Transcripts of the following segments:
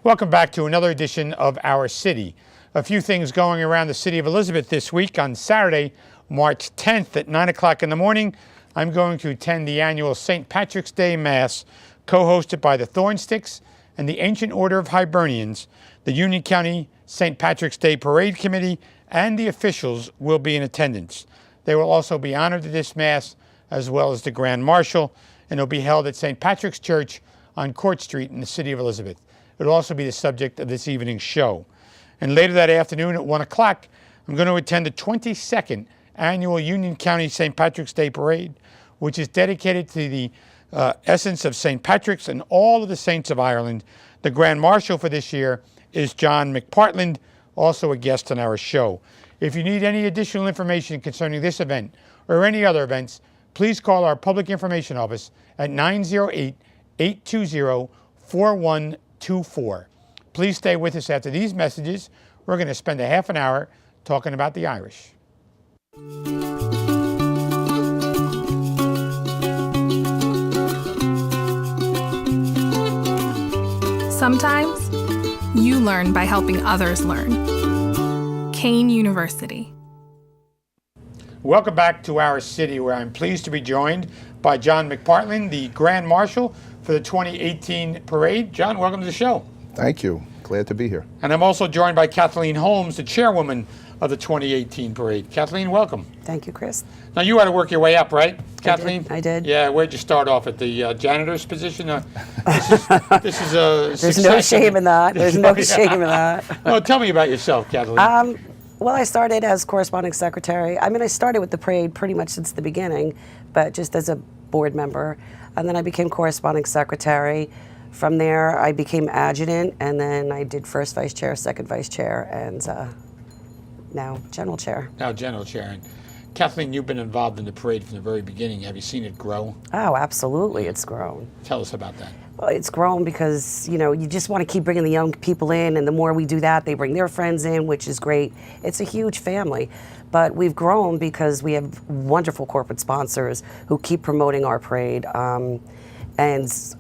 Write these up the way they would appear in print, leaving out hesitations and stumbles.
Welcome back to another edition of Our City. A few things going around the city of Elizabeth this week. On Saturday, March 10th at 9 o'clock in the morning, I'm going to attend the annual St. Patrick's Day Mass, co-hosted by the Thornsticks and the Ancient Order of Hibernians. The Union County St. Patrick's Day Parade Committee and the officials will be in attendance. They will also be honored at this Mass, as well as the Grand Marshal, and it will be held at St. Patrick's Church on Court Street in the city of Elizabeth. It will also be the subject of this evening's show. And later that afternoon at 1 o'clock, I'm going to attend the 22nd Annual Union County St. Patrick's Day Parade, which is dedicated to the essence of St. Patrick's and all of the saints of Ireland. The Grand Marshal for this year is John McPartlan, also a guest on our show. If you need any additional information concerning this event or any other events, please call our Public Information Office at 908-820-4124. Please stay with us after these messages. We're going to spend a half an hour talking about the Irish. Sometimes you learn by helping others learn. Kane University. Welcome back to Our City, where I'm pleased to be joined by John McPartlan, the Grand Marshal for the 2018 parade. John, welcome to the show. Thank you. Glad to be here. And I'm also joined by Kathleen Holmes, the Chairwoman of the 2018 parade. Kathleen, welcome. Thank you, Chris. Now, you had to work your way up, right, Kathleen? I did. Yeah, where'd you start off? At the janitor's position? This is a There's no shame in that. There's no shame in that. Well, tell me about yourself, Kathleen. Well, I started as corresponding secretary. I mean, I started with the parade pretty much since the beginning, but just as a board member. And then I became corresponding secretary. From there, I became adjutant, and then I did first vice chair, second vice chair, and now general chair. Now general chair. And Kathleen, you've been involved in the parade from the very beginning. Have you seen it grow? Oh, absolutely, it's grown. Tell us about that. Well, it's grown because, you know, you just want to keep bringing the young people in, and the more we do that, they bring their friends in, which is great. It's a huge family. But we've grown because we have wonderful corporate sponsors who keep promoting our parade, and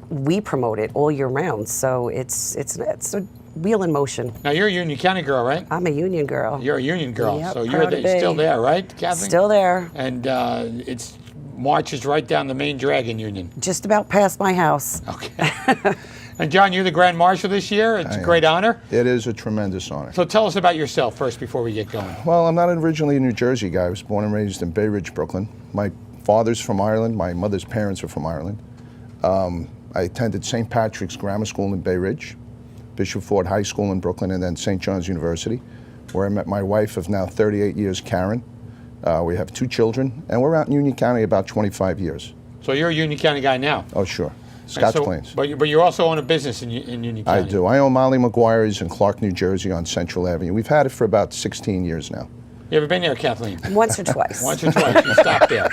we promote it all year round. So it's a wheel in motion. Now, you're a Union County girl, right? I'm a Union girl. You're a Union girl, Yep, so you're still there, right, Kathleen? Still there. And it's marches right down the main Dragon Union. Just about past my house. Okay. And John, you're the Grand Marshal this year. It's a great honor. It is a tremendous honor. So tell us about yourself first before we get going. Well, I'm not originally a New Jersey guy. I was born and raised in Bay Ridge, Brooklyn. My father's from Ireland. My mother's parents are from Ireland. I attended St. Patrick's Grammar School in Bay Ridge, Bishop Ford High School in Brooklyn, and then St. John's University, where I met my wife of now 38 years, Karen. We have 2 children, and we're out in Union County about 25 years. So you're a Union County guy now? Oh, sure. Scotch Plains. But you also own a business in Union County? I do. I own Molly McGuire's in Clark, New Jersey on Central Avenue. We've had it for about 16 years now. You ever been there, Kathleen? Once or twice. Once or twice. You stopped there.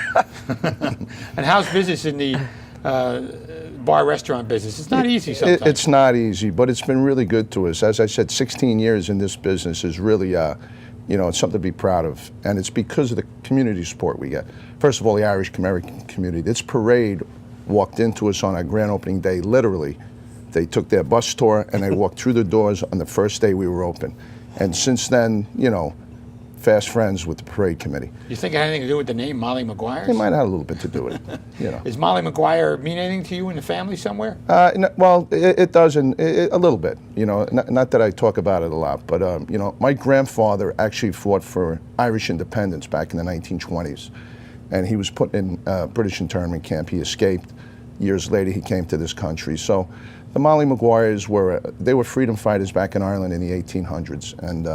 And how's business in the bar-restaurant business? It's not easy sometimes. It's not easy, but it's been really good to us. As I said, 16 years in this business is really, it's something to be proud of. And it's because of the community support we get. First of all, the Irish American community. This parade walked into us on our grand opening day, literally. They took their bus tour and they walked through the doors on the first day we were open. And since then, fast friends with the parade committee. You think it had anything to do with the name Molly McGuire? It might have a little bit to do with it, Does Molly McGuire mean anything to you in the family somewhere? Well, it does, a little bit. Not that I talk about it a lot, but my grandfather actually fought for Irish independence back in the 1920s, and he was put in a British internment camp. He escaped. Years later, he came to this country. So, the Molly McGuires were freedom fighters back in Ireland in the 1800s, and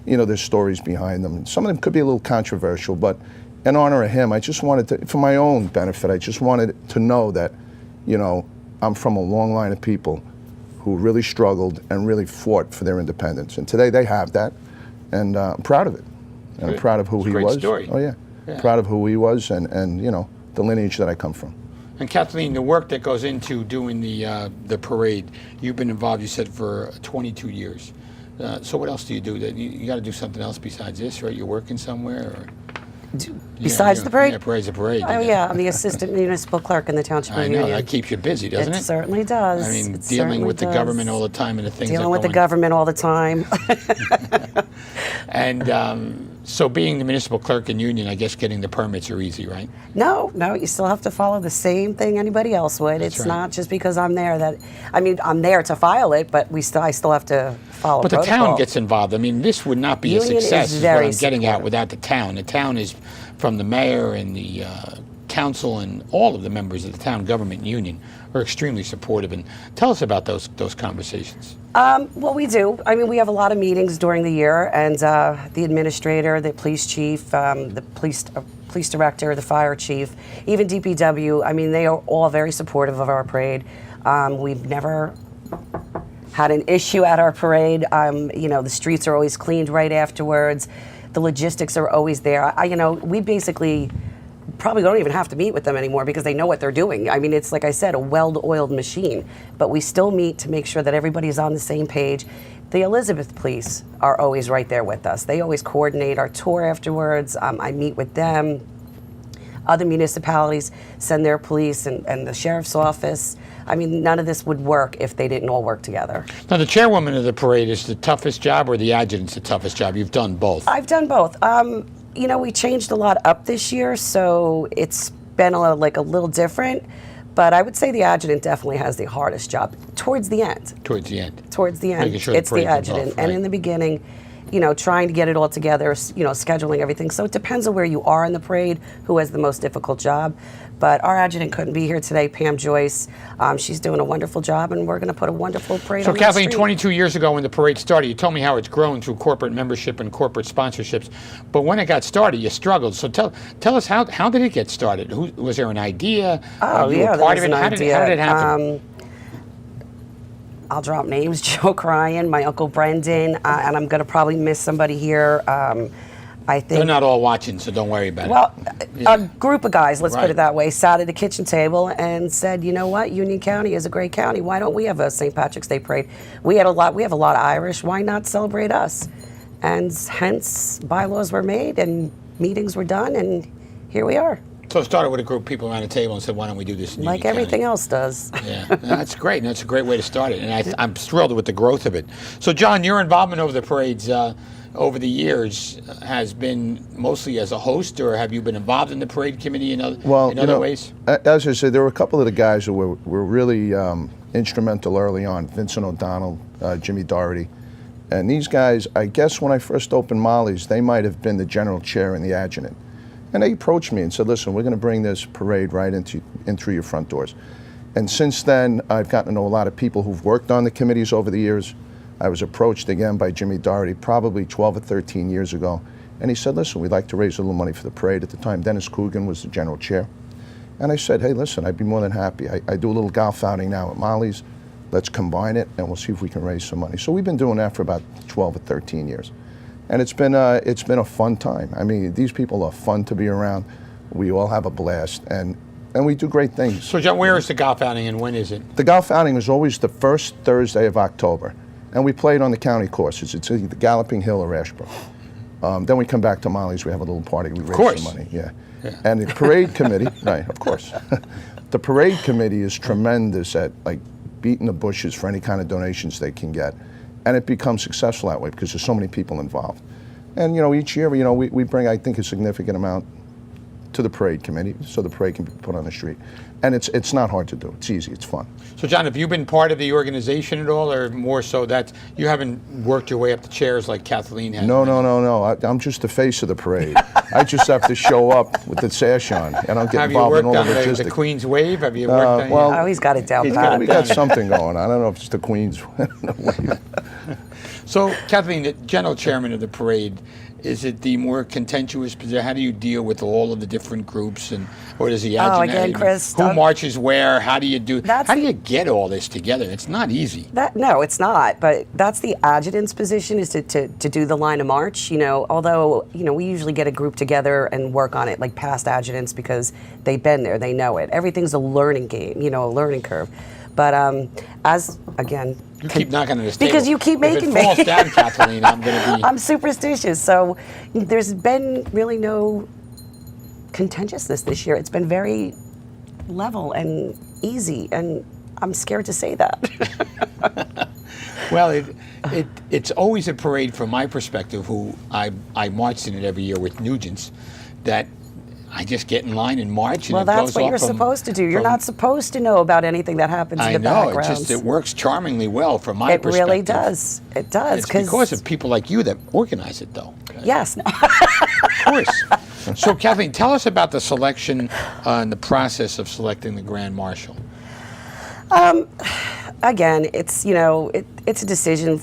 there's stories behind them. Some of them could be a little controversial, but in honor of him, I just wanted to, for my own benefit, I just wanted to know that, I'm from a long line of people who really struggled and really fought for their independence. And today they have that, and I'm proud of it. And I'm proud of who he was. Story. Oh, yeah. Proud of who he was and the lineage that I come from. And Kathleen, the work that goes into doing the parade, you've been involved, you said, for 22 years. So what else do you do? You got to do something else besides this, right? You're working somewhere? Or? Besides the parade? Yeah, parade's a parade. Oh yeah, I'm the assistant municipal clerk in the township I know, union. that keeps you busy, doesn't it? It certainly does. I mean, It dealing certainly with the does. government all the time and the things Dealing that with the go on. government all the time. And so being the municipal clerk and union, I guess getting the permits are easy, right? No, you still have to follow the same thing anybody else would. That's It's right. not just because I'm there that, I mean, I'm there to file it, but I still have to follow But the protocol. town gets involved. I mean, this would not be Union a is success, is what very I'm getting at, supportive. without the town. The town is from the mayor and the council and all of the members of the town government union are extremely supportive. And tell us about those conversations. Well, we do. I mean, we have a lot of meetings during the year, and the administrator, the police chief, the police director, the fire chief, even DPW. I mean, they are all very supportive of our parade. We've never had an issue at our parade. You know, the streets are always cleaned right afterwards. The logistics are always there. You know, we basically probably don't even have to meet with them anymore because they know what they're doing. I mean, it's like I said, a well-oiled machine. But we still meet to make sure that everybody's on the same page. The Elizabeth police are always right there with us. They always coordinate our tour afterwards. I meet with them. Other municipalities send their police and the sheriff's office. I mean, none of this would work if they didn't all work together. Now, the chairwoman of the parade is the toughest job, or the adjutant's the toughest job? You've done both. I've done both. You know, we changed a lot up this year, so it's been a little different. But I would say the adjutant definitely has the hardest job towards the end. Towards the end. Towards the end, Making sure the it's the parade comes adjutant. off, And right. in the beginning, you know, trying to get it all together, you know, scheduling everything. So it depends on where you are in the parade, who has the most difficult job. But our adjutant couldn't be here today, Pam Joyce. She's doing a wonderful job, and we're going to put a wonderful parade So on Kathleen, the street. 22 years ago when the parade started, you told me how it's grown through corporate membership and corporate sponsorships. But when it got started, you struggled. So tell us, how did it get started? Was there an idea? Oh, you yeah, were there part was of it? an How idea. did it happen? I'll drop names: Joe Cryan, my uncle Brendan, and I'm going to probably miss somebody here. I think They're not all watching, so don't worry about Well, it. a group of guys, let's Right. put it that way, sat at a kitchen table and said, you know what, Union County is a great county. Why don't we have a St. Patrick's Day parade? We have a lot of Irish. Why not celebrate us? And hence, bylaws were made and meetings were done, and here we are, So it started with a group of people around the table and said, why don't we do this in like Union everything County? else does. Yeah, that's great. And that's a great way to start it. And I'm thrilled with the growth of it. So, John, your involvement over the parades over the years has been mostly as a host, or have you been involved in the parade committee in other ways? As I said, there were a couple of the guys who were really instrumental early on. Vincent O'Donnell, Jimmy Doherty. And these guys, I guess when I first opened Molly's, they might have been the general chair and the adjutant. And they approached me and said, listen, we're going to bring this parade right in through your front doors. And since then, I've gotten to know a lot of people who've worked on the committees over the years. I was approached again by Jimmy Doherty probably 12 or 13 years ago. And he said, listen, we'd like to raise a little money for the parade. At the time, Dennis Coogan was the general chair. And I said, hey, listen, I'd be more than happy. I do a little golf outing now at Molly's. Let's combine it, and we'll see if we can raise some money. So we've been doing that for about 12 or 13 years. And it's been a fun time. I mean, these people are fun to be around. We all have a blast, and we do great things. So, John, where is the golf outing and when is it? The golf outing is always the first Thursday of October, and we play it on the county courses. It's either Galloping Hill or Ashbrook. Then we come back to Molly's. We have a little party. We raise some money. Yeah. And the parade committee, right? Of course. The parade committee is tremendous at beating the bushes for any kind of donations they can get. And it becomes successful that way because there's so many people involved. And, each year, we bring, I think, a significant amount to the parade committee so the parade can be put on the street. And it's not hard to do. It's easy. It's fun. So, John, have you been part of the organization at all, or more so that you haven't worked your way up the chairs like Kathleen has? No. I'm just the face of the parade. I just have to show up with the sash on, and I'll get Have you involved in worked all on the the logistics. Queen's Wave? Have you worked on well, Oh, he's got it down He's pat. got We got something going on. I don't know if it's the Queen's. So, Kathleen, the general chairman of the parade, is it the more contentious position? How do you deal with all of the different groups, or does the adjutant? again, Chris, who marches where? How do you do? That's How do you get all this together? It's not easy. No, it's not. But that's the adjutant's position, is to do the line of march. Although we usually get a group together and work on it, like past adjutants, because they've been there, they know it. Everything's a learning game, a learning curve. But You keep knocking on this table. because you keep making if me. it falls down, Kathleen, I'm going to be. I'm superstitious, so there's been really no contentiousness this year. It's been very level and easy, and I'm scared to say that. Well, it's always a parade from my perspective, who I marched in it every year with Nugent's, that I just get in line and march. And Well, it that's goes what off you're supposed to do. You're not supposed to know about anything that happens in the background. It works charmingly well from my perspective. It really does. It does. It's because of people like you that organize it, though. Yes. Of course. So, Kathleen, tell us about the selection and the process of selecting the Grand Marshal. Again, it's it's a decision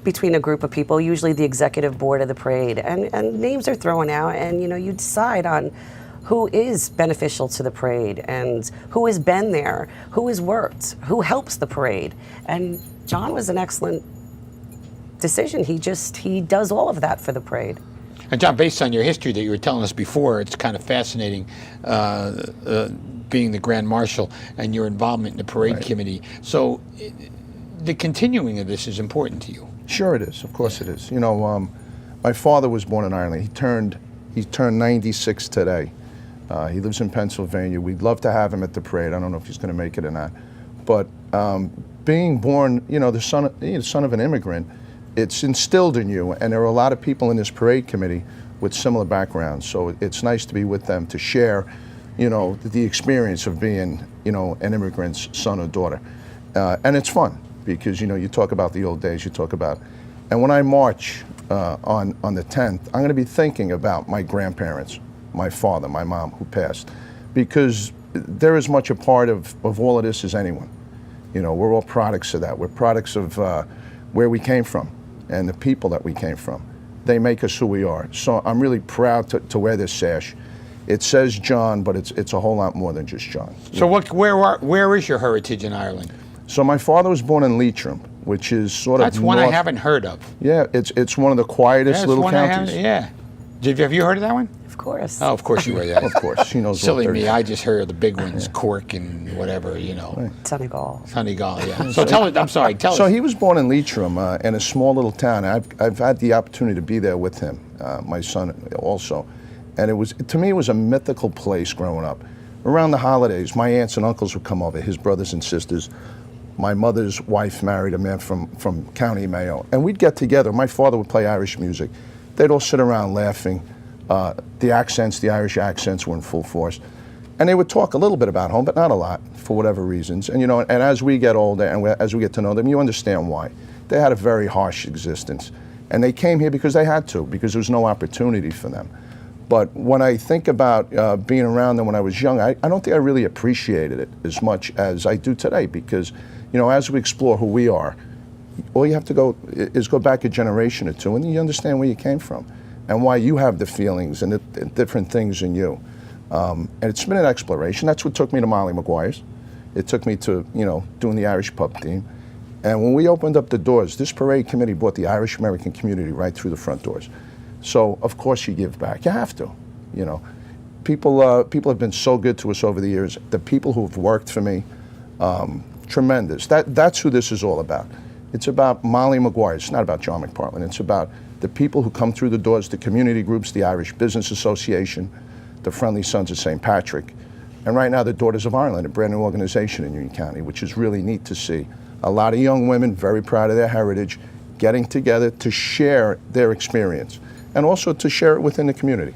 between a group of people, usually the executive board of the parade, and names are thrown out, and you decide on who is beneficial to the parade and who has been there, who has worked, who helps the parade. And John was an excellent decision. He does all of that for the parade. And John, based on your history that you were telling us before, it's kind of fascinating being the Grand Marshal and your involvement in the parade committee. So the continuing of this is important to you. Sure it is. Of course it is. My father was born in Ireland. He turned 96 today. He lives in Pennsylvania. We'd love to have him at the parade. I don't know if he's going to make it or not. But being born, the son of an immigrant, it's instilled in you. And there are a lot of people in this parade committee with similar backgrounds. So it's nice to be with them to share, the experience of being, an immigrant's son or daughter. And it's fun because, you talk about the old days, and when I march on the 10th, I'm going to be thinking about my grandparents, my father, my mom who passed, because they're as much a part of all of this as anyone. We're all products of that. We're products of where we came from and the people that we came from. They make us who we are. So I'm really proud to wear this sash. It says John, but it's a whole lot more than just John. So where is your heritage in Ireland? So my father was born in Leitrim, which is sort of That's one I haven't heard of. Yeah, it's one of the quietest little counties. Have you heard of that one? Of course. Oh, of course you heard that. Of course, she knows. Silly me, I just heard of the big ones, Cork and whatever, Donegal. Donegal, yeah. So tell us. So he was born in Leitrim, in a small little town. I've had the opportunity to be there with him, my son also, and to me it was a mythical place growing up. Around the holidays, my aunts and uncles would come over, his brothers and sisters. My mother's wife married a man from County Mayo, and we'd get together. My father would play Irish music. They'd all sit around laughing. The Irish accents were in full force. And they would talk a little bit about home, but not a lot, for whatever reasons. And and as we get older and as we get to know them, you understand why. They had a very harsh existence. And they came here because they had to, because there was no opportunity for them. But when I think about being around them when I was young, I don't think I really appreciated it as much as I do today, because as we explore who we are, all you have to go back a generation or two, and you understand where you came from and why you have the feelings and the different things in you. And it's been an exploration. That's what took me to Molly Maguire's. It took me to, doing the Irish pub theme. And when we opened up the doors, this parade committee brought the Irish American community right through the front doors. So, of course, you give back. You have to, People have been so good to us over the years. The people who have worked for me, tremendous. That's who this is all about. It's about Molly Maguire. It's not about John McPartlan. It's about the people who come through the doors, the community groups, the Irish Business Association, the Friendly Sons of St. Patrick, and right now the Daughters of Ireland, a brand new organization in Union County, which is really neat to see. A lot of young women, very proud of their heritage, getting together to share their experience and also to share it within the community.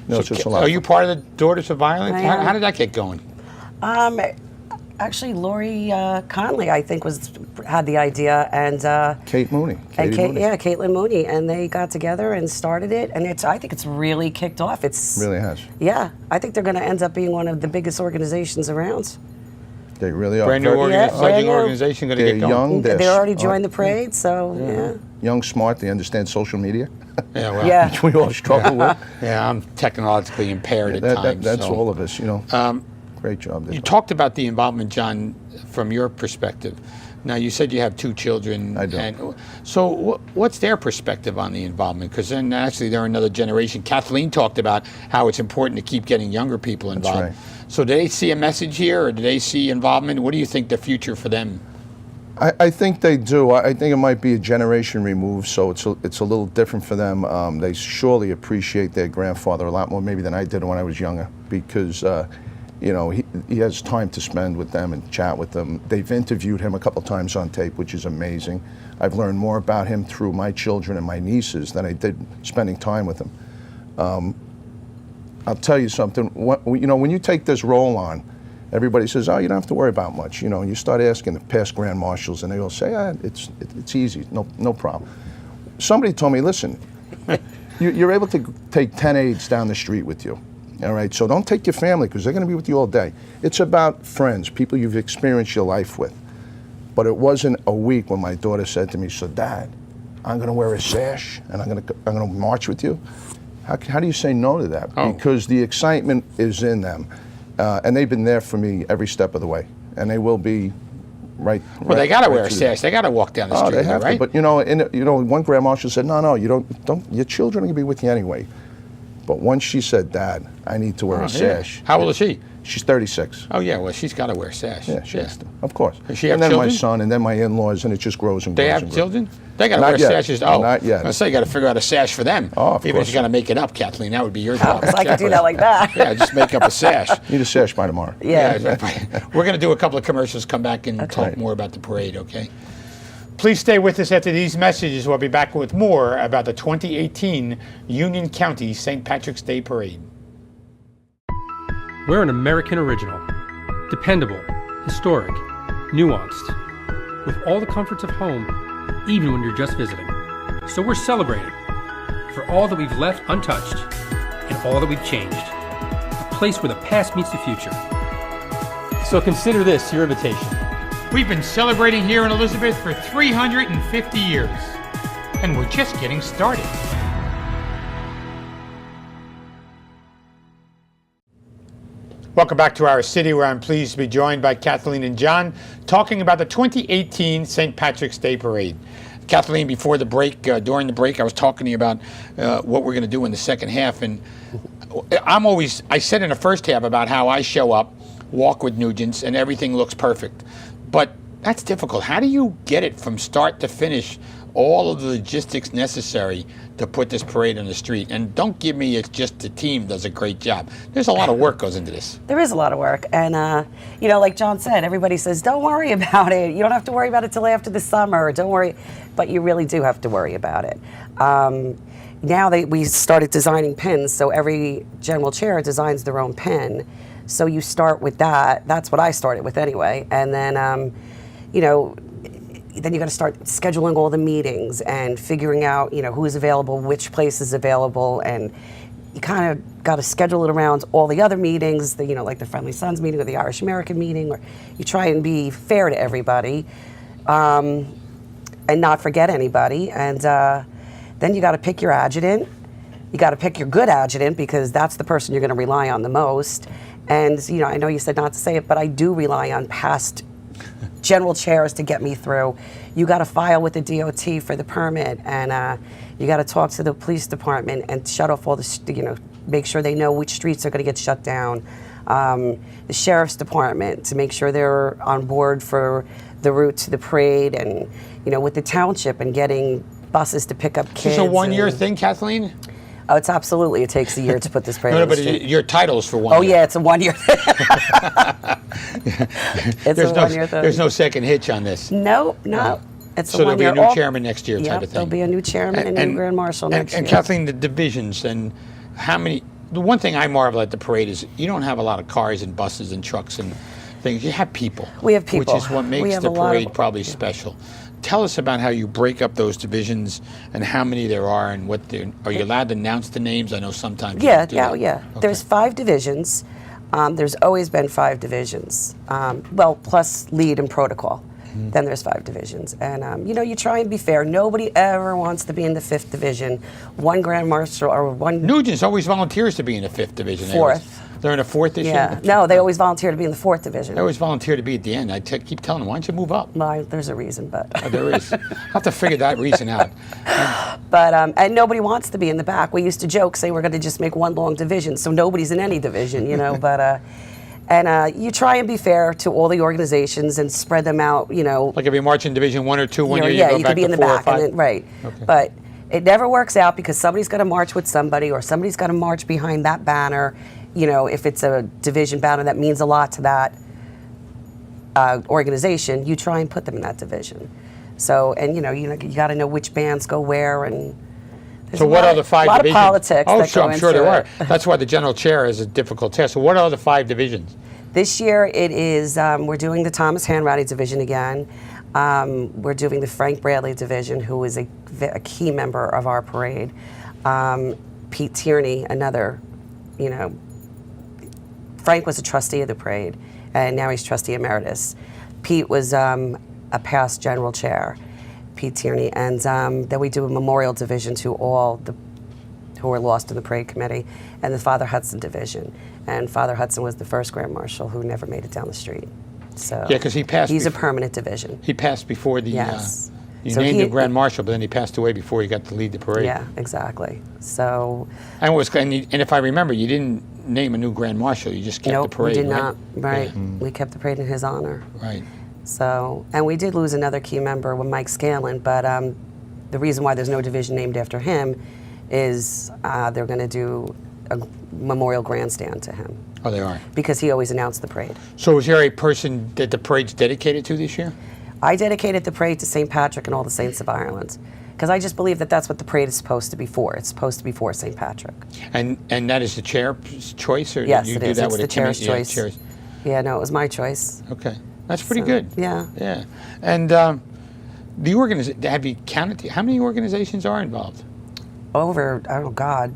It's just a lot. Are you part of the Daughters of Ireland? How did that get going? Actually, Lori Conley, I think, had the idea, and Kate Mooney. Caitlin Mooney, and they got together and started it, and I think it's really kicked off. It really has. Yeah, I think they're going to end up being one of the biggest organizations around. They really are. Brand new organization going to get going. Young. They already joined the parade, so yeah. Young, smart. They understand social media. Which we all struggle with. Yeah, I'm technologically impaired at times. That's all of us, Great job. You talked about the involvement, John, from your perspective. Now, you said you have 2 children. I do. And so what's their perspective on the involvement? Because then actually they're another generation. Kathleen talked about how it's important to keep getting younger people involved. That's right. So do they see a message here, or do they see involvement? What do you think the future for them? I think they do. I think it might be a generation removed, so it's a little different for them. They surely appreciate their grandfather a lot more maybe than I did when I was younger, because you know, he has time to spend with them and chat with them. They've interviewed him a couple times on tape, which is amazing. I've learned more about him through my children and my nieces than I did spending time with him. I'll tell you something. You know, when you take this role on, everybody says, "Oh, you don't have to worry about much." You know, and you start asking the past grand marshals, and they all say, "It's easy, no problem." Somebody told me, "Listen, you're able to take 10 aides down the street with you. All right, so don't take your family because they're going to be with you all day. It's about friends, people you've experienced your life with." But it wasn't a week when my daughter said to me, "So, Dad, I'm going to wear a sash and I'm going to march with you." How do you say no to that? Oh. Because the excitement is in them, and they've been there for me every step of the way, and they will be. Right. Well, they got to wear a sash. They got to walk down the street, they have right? to. But you know, one grand marshal said, "No, you don't. Your children are going to be with you anyway." But once she said, "Dad, I need to wear a sash." How old is she? She's 36. Oh, yeah, well, she's got to wear a sash. Yeah, she has to, of course. Does she have and then children? my son, and then my in-laws, and it just grows and grows. They have and grows. children? They got to Not wear yet. sashes. Oh, Not yet. I say you got to figure out a sash for them. Oh, of Even course. if you got to make it up, Kathleen, that would be your job. Because I could do that like that. Yeah, just make up a sash. Need a sash by tomorrow. Yeah. We're going to do a couple of commercials, come back and talk right. more about the parade, okay? Please stay with us after these messages. We'll be back with more about the 2018 Union County St. Patrick's Day Parade. We're an American original. Dependable, historic, nuanced, with all the comforts of home, even when you're just visiting. So we're celebrating for all that we've left untouched and all that we've changed. A place where the past meets the future. So consider this your invitation. We've been celebrating here in Elizabeth for 350 years, and we're just getting started. Welcome back to our city, where I'm pleased to be joined by Kathleen and John, talking about the 2018 St. Patrick's Day Parade. Kathleen, before the break, during the break, I was talking to you about what we're going to do in the second half, and I said in the first half about how I show up, walk with Nugents, and everything looks perfect. But that's difficult. How do you get it from start to finish, all of the logistics necessary to put this parade on the street? And don't give me it's just the team does a great job. There's a lot of work goes into this. There is a lot of work, and you know, like John said, everybody says, "Don't worry about it. You don't have to worry about it till after the summer. Don't worry," but you really do have to worry about it. Now we started designing pins, so every general chair designs their own pin. So you start with that. That's what I started with anyway, and then you know. Then you got to start scheduling all the meetings and figuring out, you know, who's available, which place is available, and you kind of got to schedule it around all the other meetings, you know, like the Friendly Sons meeting or the Irish American meeting, or you try and be fair to everybody and not forget anybody. And then you got to pick your adjutant. You got to pick your good adjutant, because that's the person you're going to rely on the most. And, you know, I know you said not to say it, but I do rely on past general chairs to get me through. You got to file with the DOT for the permit, and you got to talk to the police department and shut off all the, you know, make sure they know which streets are going to get shut down. The sheriff's department to make sure they're on board for the route to the parade, and, you know, with the township and getting buses to pick up kids. Is this a one-year thing, Kathleen? Oh, it's absolutely. It takes a year to put this parade No, on the but street. your title is for 1 year. Oh, yeah, it's a 1 year thing. It's a 1 year thing. There's no second hitch on this. No. It's So a 1 year. there'll be a new chairman next year, type Yep, of thing. there'll be a new chairman and a new grand marshal next year. And Kathleen, the divisions and how many. The one thing I marvel at the parade is you don't have a lot of cars and buses and trucks and things. You have people. We have people. Which is what We makes have the a lot of- parade probably special. Tell us about how you break up those divisions and how many there are, and what are you allowed to announce the names? I know sometimes. you Yeah. don't do that. Okay. There's 5 divisions. There's always been 5 divisions. Well, plus lead and protocol. Then there's 5 divisions. And, you know, you try and be fair. Nobody ever wants to be in the 5th division. One grand marshal or one... Nugent's always volunteers to be in the 5th division. 4th. They're in the 4th this Yeah. year? No, they always volunteer to be in the 4th division. They always volunteer to be at the end. I keep telling them, why don't you move up? Well, there's a reason, but... Oh, there is. I'll have to figure that reason out. But and nobody wants to be in the back. We used to joke, say we're going to just make one long division, so nobody's in any division, you know. But And you try and be fair to all the organizations and spread them out, Like if you march in Division 1 or 2 one year, yeah, you go you back could be to in the 4 or back, 5? and then, right. Okay. But it never works out because somebody's got to march with somebody, or somebody's got to march behind that banner. If it's a division banner that means a lot to that organization, you try and put them in that division. So, and you got to know which bands go where, and there's So what are the 5 a lot divisions? of politics Oh, that sure, go I'm sure into there it. are. That's why the general chair is a difficult task. So what are the 5 divisions? This year it is, we're doing the Thomas Hanratty division again. We're doing the Frank Bradley division, who is a key member of our parade. Pete Tierney, another, Frank was a trustee of the parade, and now he's trustee emeritus. Pete was a past general chair, Pete Tierney, and then we do a memorial division to all the who were lost in the parade committee, and the Father Hudson division. And Father Hudson was the first Grand Marshal who never made it down the street. So Yeah, because he passed. he's a permanent division. He passed before the. Yes. You So named he- him Grand Marshal, but then he passed away before he got to lead the parade. Yeah, exactly. So And if I remember, you didn't name a new Grand Marshal. You just kept nope, the parade. we did right? not. Right, Yeah. we kept the parade in his honor. Right. So, and we did lose another key member with Mike Scanlon, but the reason why there's no division named after him is they're going to do a memorial grandstand to him Oh, they are. because he always announced the parade. So is there a person that the parade's dedicated to this year? I dedicated the parade to St. Patrick and all the saints of Ireland because I just believe that that's what the parade is supposed to be for. It's supposed to be for St. Patrick. And that is the chair's choice, or Yes, did you it do is. that It's with the a committee? chair's choice. Yeah, Yeah, no, it was my choice. Okay, that's pretty So, good. yeah. Yeah, and the have you counted how many organizations are involved? Over, oh God,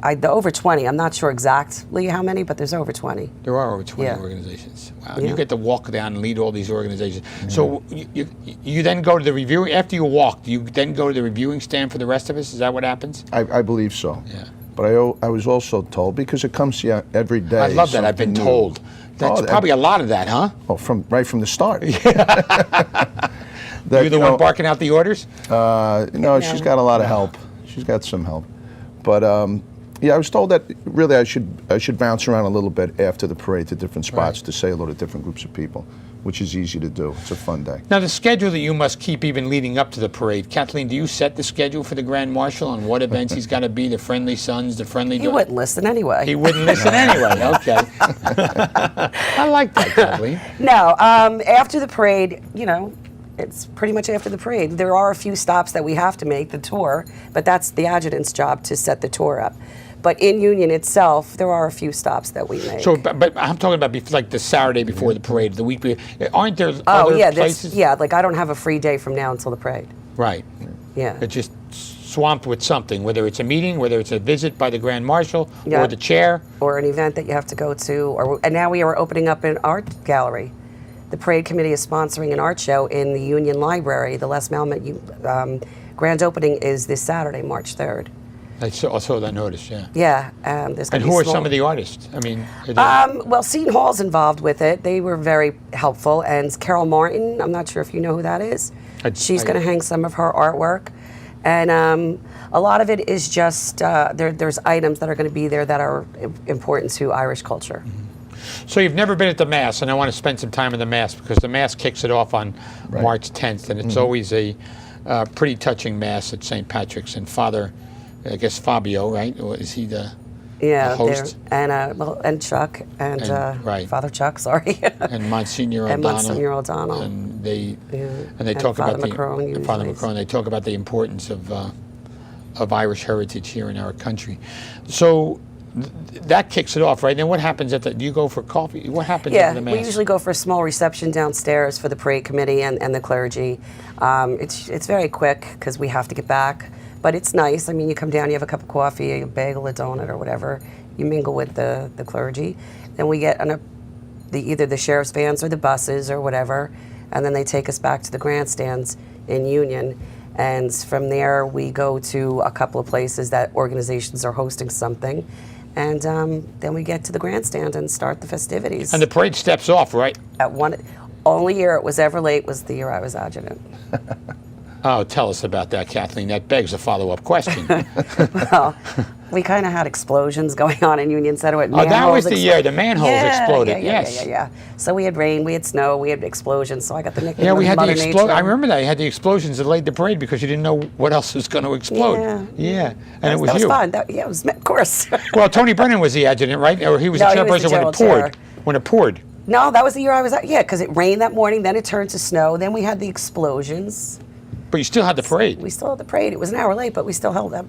the over 20. I'm not sure exactly how many, but there's over 20. There are over 20 Yeah. organizations. Wow, Yeah. you get to walk down and lead all these organizations. So you then go to the reviewing, after you walk, do you then go to the reviewing stand for the rest of us? Is that what happens? I believe so. Yeah. But I was also told, because it comes to you every day. I love that. I've been something new. told. That's Oh, probably a lot of that, huh? Oh, right from the start. You're the one barking out the orders? No, she's got a lot of help. She's got some help. But yeah, I was told that really I should bounce around a little bit after the parade to different spots Right. to say hello to different groups of people, which is easy to do. It's a fun day. Now, the schedule that you must keep even leading up to the parade, Kathleen, do you set the schedule for the Grand Marshal on what events he's got to be, the Friendly Sons, the Friendly... He wouldn't listen anyway. He wouldn't listen anyway, okay. I like that, Kathleen. No, after the parade, it's pretty much after the parade. There are a few stops that we have to make, the tour, but that's the adjutant's job to set the tour up. But in Union itself, there are a few stops that we make. So, but I'm talking about like the Saturday before the parade, the week before. Aren't there oh, other yeah, places? like I don't have a free day from now until the parade. Right. Yeah. It's just swamped with something, whether it's a meeting, whether it's a visit by the Grand Marshal Yeah. or the chair. Or an event that you have to go to, and now we are opening up an art gallery. The parade committee is sponsoring an art show in the Union Library. The Les Malmet grand opening is this Saturday, March 3rd. I saw that notice, yeah. Yeah, there's going And to be who are small- some of the artists? I mean, are they- Well, Seton Hall's involved with it. They were very helpful. And Carol Martin, I'm not sure if you know who that is. She's going to hang some of her artwork. And a lot of it is just, there's items that are going to be there that are important to Irish culture. So you've never been at the Mass, and I want to spend some time in the Mass because the Mass kicks it off on March 10th, and it's always a pretty touching Mass at St. Patrick's. And Father, I guess Fabio, right? Or is he the host? And Chuck and right. Father Chuck, sorry, And Monsignor and O'Donnell. Monsignor O'Donnell. And they And talk Father about Macron the Father usually. Macron. They talk about the importance of Irish heritage here in our country. So that kicks it off, right? Then what happens do you go for coffee? What happens Yeah, at the Mass? we usually go for a small reception downstairs for the parade committee and the clergy. It's very quick because we have to get back, but it's nice. I mean, you come down, you have a cup of coffee, a bagel, a donut, or whatever. You mingle with the clergy. Then we get on either the sheriff's vans or the buses or whatever, and then they take us back to the grandstands in Union. And from there, we go to a couple of places that organizations are hosting something. And then we get to the grandstand and start the festivities. And the parade steps off, right? Only year it was ever late was the year I was adjutant. Oh, tell us about that, Kathleen. That begs a follow-up question. Well, We kind of had explosions going on in Union Center with Oh, that manholes was the year the manholes exploded. Yeah, Yes. yeah. So we had rain, we had snow, we had explosions. So I got the nickname Yeah, we of had Mother the Nature. explosion. I remember that. You had the explosions that laid the parade because you didn't know what else was going to explode. Yeah. And it was that was you. fun. Yeah, it was, of course. Well, Tony Brennan was the adjutant, right? Or he was No, the he was the chairperson when it general poured. chair. When it poured. No, that was the year I was out. Yeah, because it rained that morning, then it turned to snow, then we had the explosions. But you still had the parade. We still had the parade. It was an hour late, but we still held them.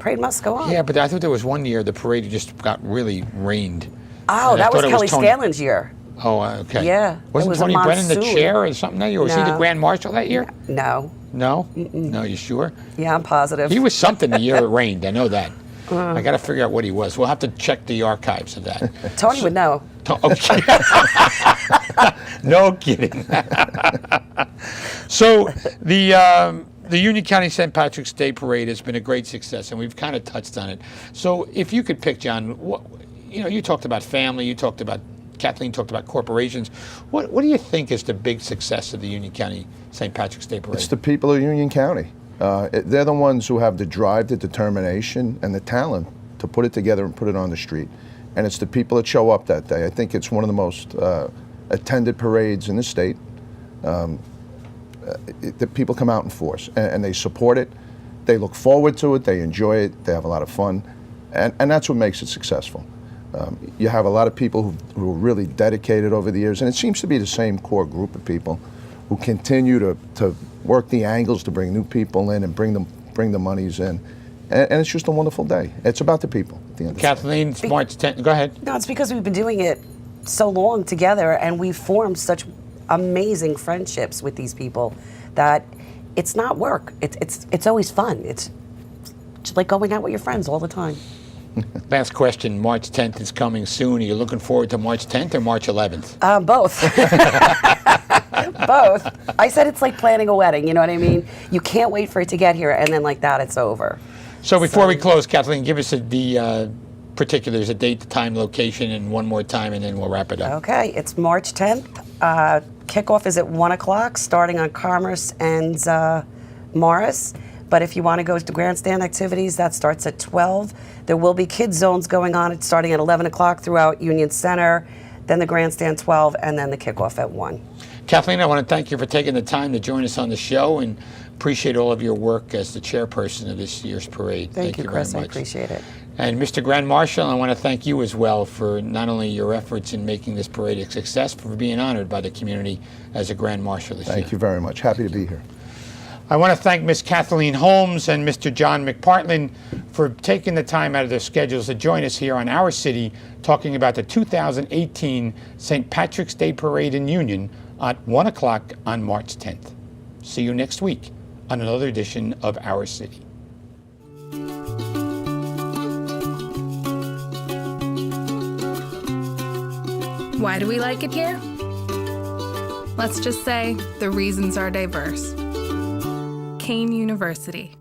Parade must go on. Yeah, but I thought there was one year the parade just got really rained. Oh, And I that was thought it Kelly Tony- Scanlon's year. Oh, okay. Yeah, it Wasn't was a Tony Brennan the monsoon. chair or something that year? Was he the No. Grand Marshal that year? No. No? No, you sure? Yeah, I'm positive. He was something the year it rained. I know that. I got to figure out what he was. We'll have to check the archives of that. Tony would know. Okay. No kidding. So the Union County St. Patrick's Day Parade has been a great success, and we've kind of touched on it. So if you could pick, John, you talked about family, Kathleen talked about corporations. What do you think is the big success of the Union County St. Patrick's Day Parade? It's the people of Union County. They're the ones who have the drive, the determination, and the talent to put it together and put it on the street. And it's the people that show up that day. I think it's one of the most attended parades in the state. The people come out in force, and they support it. They look forward to it. They enjoy it. They have a lot of fun. And that's what makes it successful. You have a lot of people who are really dedicated over the years, and it seems to be the same core group of people who continue to work the angles to bring new people in and bring the monies in. And it's just a wonderful day. It's about the people at the end of the day. Kathleen, it's March 10th. Go ahead. No, it's because we've been doing it so long together, and we've formed such amazing friendships with these people that it's not work. It's always fun. It's just like going out with your friends all the time. Last question. March 10th is coming soon. Are you looking forward to March 10th or March 11th? Both. Both. I said it's like planning a wedding, you know what I mean? You can't wait for it to get here, and then like that, it's over. So before we close, Kathleen, give us the particulars, a date, the time, location, and one more time, and then we'll wrap it up. Okay, it's March 10th. Kickoff is at 1 o'clock, starting on Commerce and Morris. But if you want to go to grandstand activities, that starts at 12. There will be kids zones going on. It's starting at 11 o'clock throughout Union Center, then the grandstand 12, and then the kickoff at 1. Kathleen, I want to thank you for taking the time to join us on the show, and appreciate all of your work as the chairperson of this year's parade. Thank you, Chris. very I much. appreciate it. And Mr. Grand Marshal, I want to thank you as well for not only your efforts in making this parade a success, but for being honored by the community as a Grand Marshal this year. Thank you very much. Happy to be here. I want to thank Ms. Kathleen Holmes and Mr. John McPartlan for taking the time out of their schedules to join us here on Our City, talking about the 2018 St. Patrick's Day Parade in Union at 1 o'clock on March 10th. See you next week on another edition of Our City. Why do we like it here? Let's just say the reasons are diverse. Kane University.